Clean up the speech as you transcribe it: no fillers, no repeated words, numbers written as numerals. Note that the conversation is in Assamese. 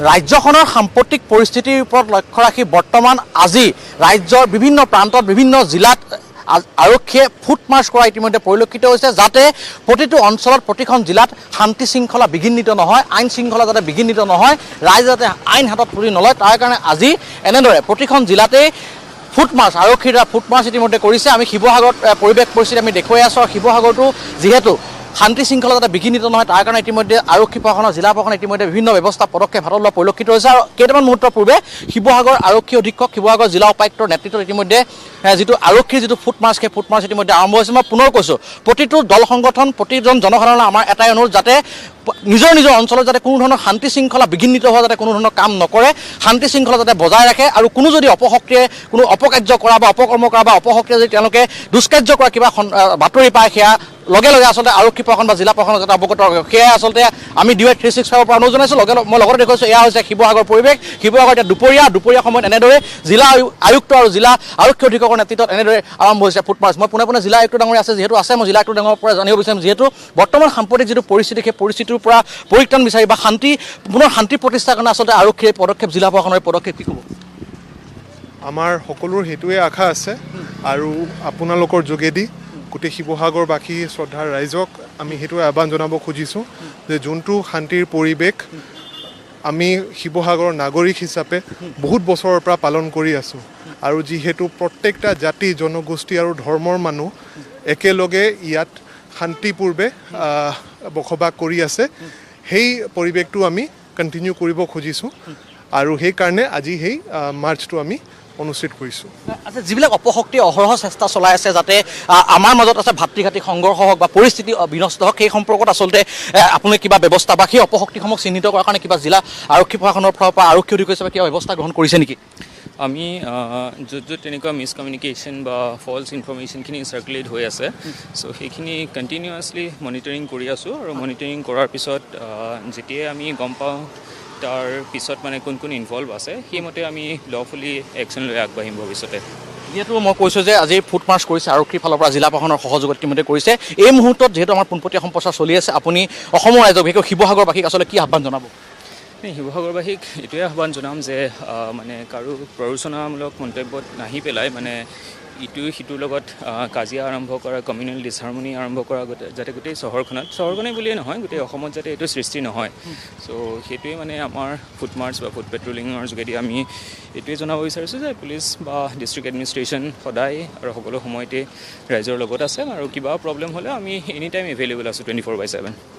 ৰাজ্যখনৰ সাম্প্ৰতিক পৰিস্থিতিৰ ওপৰত লক্ষ্য ৰাখি বৰ্তমান আজি ৰাজ্যৰ বিভিন্ন প্ৰান্তত বিভিন্ন জিলাত আৰক্ষীয়ে ফুট মাৰ্চ কৰা ইতিমধ্যে পৰিলক্ষিত হৈছে যাতে প্ৰতিটো অঞ্চলত প্ৰতিখন জিলাত শান্তি শৃংখলা বিঘ্নিত নহয় আইন শৃংখলা যাতে বিঘ্নিত নহয় ৰাইজ যাতে আইন হাতত তুলি নলয় তাৰ কাৰণে আজি এনেদৰে প্ৰতিখন জিলাতেই ফুট মাৰ্চ আৰক্ষীৰ দ্বাৰা ফুট মাৰ্চ ইতিমধ্যে কৰিছে আমি শিৱসাগৰত পৰিৱেশ পৰিস্থিতি আমি দেখুৱাই আছোঁ শিৱসাগৰটো যিহেতু শান্তি শৃংখলা যাতে বিঘ্নিত নহয় তাৰ কাৰণে ইতিমধ্যে আৰক্ষী প্ৰশাসনৰ জিলা প্ৰশাসনে ইতিমধ্যে বিভিন্ন ব্যৱস্থা পদক্ষেপ হাতত লোৱা পৰিলক্ষিত হৈছে আৰু কেইটামান মুহূৰ্তৰ পূৰ্বে শিৱসাগৰ আৰক্ষী অধীক্ষক শিৱসাগৰ জিলা উপায়ুক্তৰ নেতৃত্বত ইতিমধ্যে যিটো আৰক্ষীৰ যিটো ফুট মাৰ্চ সেই ফুট মাৰ্চ ইতিমধ্যে আৰম্ভ হৈছে মই পুনৰ কৈছোঁ প্ৰতিটো দল সংগঠন প্ৰতিজন জনসাধাৰণৰ আমাৰ এটাই অনুৰোধ যাতে নিজৰ নিজৰ অঞ্চলত যাতে কোনো ধৰণৰ শান্তি শৃংখলা বিঘ্নিত হোৱা যাতে কোনো ধৰণৰ কাম নকৰে শান্তি শৃংখলা যাতে বজাই ৰাখে আৰু কোনো যদি অপশক্তিয়ে কোনো অপকাৰ্য কৰা বা অপকৰ্ম কৰা বা অপশক্তিয়ে যদি তেওঁলোকে দুষ্কাৰ্য কৰা কিবা বাতৰি পায় সেয়া লগে লগে আচলতে আৰক্ষী প্ৰশাসন বা জিলা প্ৰশাসন যাতে অৱগত সেয়াই আচলতে আমি DY 365 পৰা অনুৰোধ জনাইছোঁ মই লগতে দেখুৱাইছোঁ এয়া হৈছে শিৱসাগৰ পৰিৱেশ শিৱসাগৰ এতিয়া দুপৰীয়া সময়ত এনেদৰে জিলা আয়ুক্ত আৰু জিলা আৰক্ষী অধীক্ষকৰ নেতৃত্বত এনেদৰে আৰম্ভ হৈছে ফুট মাৰ্চ মই পোনে জিলা আয়ুক্ত ডাঙৰীয়া আছে যিহেতু আছে মই জিলা আয়ুক্ত ডাঙৰীয়াৰ পৰা জানিব বিচাৰিম যিহেতু বৰ্তমান সাম্প্ৰতিক যিটো পৰিস্থিতি সেই পৰিস্থিতিৰ পৰা পৰিত্ৰাণ বিচাৰি বা পুনৰ শান্তি প্ৰতিষ্ঠাৰ কাৰণে আচলতে আৰক্ষীৰ পদক্ষেপ জিলা প্ৰশাসনৰ পদক্ষেপ কি ক'ব আমাৰ সকলোৰ হেতুৱে আশা আছে আৰু আপোনালোকৰ যোগেদি গোটেই শিৱসাগৰবাসী শ্ৰদ্ধাৰ ৰাইজক আমি সেইটোৱে আহ্বান জনাব খুজিছোঁ যে যোনটো শান্তিৰ পৰিৱেশ আমি শিৱসাগৰৰ নাগৰিক হিচাপে বহুত বছৰৰ পৰা পালন কৰি আছোঁ আৰু যিহেতু প্ৰত্যেকটা জাতি জনগোষ্ঠী আৰু ধৰ্মৰ মানুহ একেলগে ইয়াত শান্তিপূৰ্বে বসবাস কৰি আছে সেই পৰিৱেশটো আমি কণ্টিনিউ কৰিব খুজিছোঁ আৰু সেইকাৰণে আজি সেই মাৰ্চটো আমি অনুষ্ঠিত কৰিছোঁ আচ্ছা যিবিলাক অপশক্তিয়ে অহৰহ চেষ্টা চলাই আছে যাতে আমাৰ মাজত আছে ভাতৃঘাতী সংঘৰ্ষ হওক বা পৰিস্থিতি বিনষ্ট হওক সেই সম্পৰ্কত আচলতে আপুনি কিবা ব্যৱস্থা বা সেই অপশক্তিসমূহ চিহ্নিত কৰাৰ কাৰণে কিবা জিলা আৰক্ষী প্ৰশাসনৰ ফালৰ পৰা আৰক্ষী অধীক্ষক হিচাপে কিবা ব্যৱস্থা গ্ৰহণ কৰিছে নেকি আমি য'ত তেনেকুৱা মিছকমিউনিকেশ্যন বা ফল্ছ ইনফৰ্মেশ্যনখিনি চাৰ্কুলেট হৈ আছে চ' সেইখিনি কণ্টিনিউৱাছলি মনিটৰিং কৰি আছোঁ আৰু মনিটৰিং কৰাৰ পিছত যেতিয়াই আমি গম পাওঁ তাৰ পিছত মানে কোন ইনভলভ আছে সেইমতে আমি লফুলি একশ্যন লৈ আগবাঢ়িম ভৱিষ্যতে যিহেতু মই কৈছোঁ যে আজি ফুট মাৰ্চ কৰিছে আৰক্ষীৰ ফালৰ পৰা জিলা প্ৰশাসনৰ সহযোগত ইতিমধ্যে কৰিছে এই মুহূৰ্তত যিহেতু আমাৰ পোনপটীয়া সম্প্ৰচাৰ চলি আছে আপুনি অসমৰ ৰাইজক বিশেষকৈ শিৱসাগৰবাসীক আচলতে কি আহ্বান জনাব শিৱসাগৰবাসীক এইটোৱে আহ্বান জনাম যে মানে কাৰো প্ৰৰোচনামূলক মন্তব্যত নাহি পেলাই মানে ইটোৱে সিটোৰ লগত কাজিয়া আৰম্ভ কৰা কমিউনেল ডিছহাৰমনি আৰম্ভ কৰা যাতে গোটেই চহৰখনেই বুলিয়েই নহয় গোটেই অসমত যাতে এইটো সৃষ্টি নহয় চ' সেইটোৱে মানে আমাৰ ফুট মাৰ্চ বা ফুট পেট্ৰলিঙৰ যোগেদি আমি এইটোৱে জনাব বিচাৰিছোঁ যে পুলিচ বা ডিষ্ট্ৰিক্ট এডমিনিষ্ট্ৰেশ্যন সদায় আৰু সকলো সময়তে ৰাইজৰ লগত আছে আৰু কিবা প্ৰব্লেম হ'লে আমি এনি টাইম এভেইলেবল আছোঁ 24/7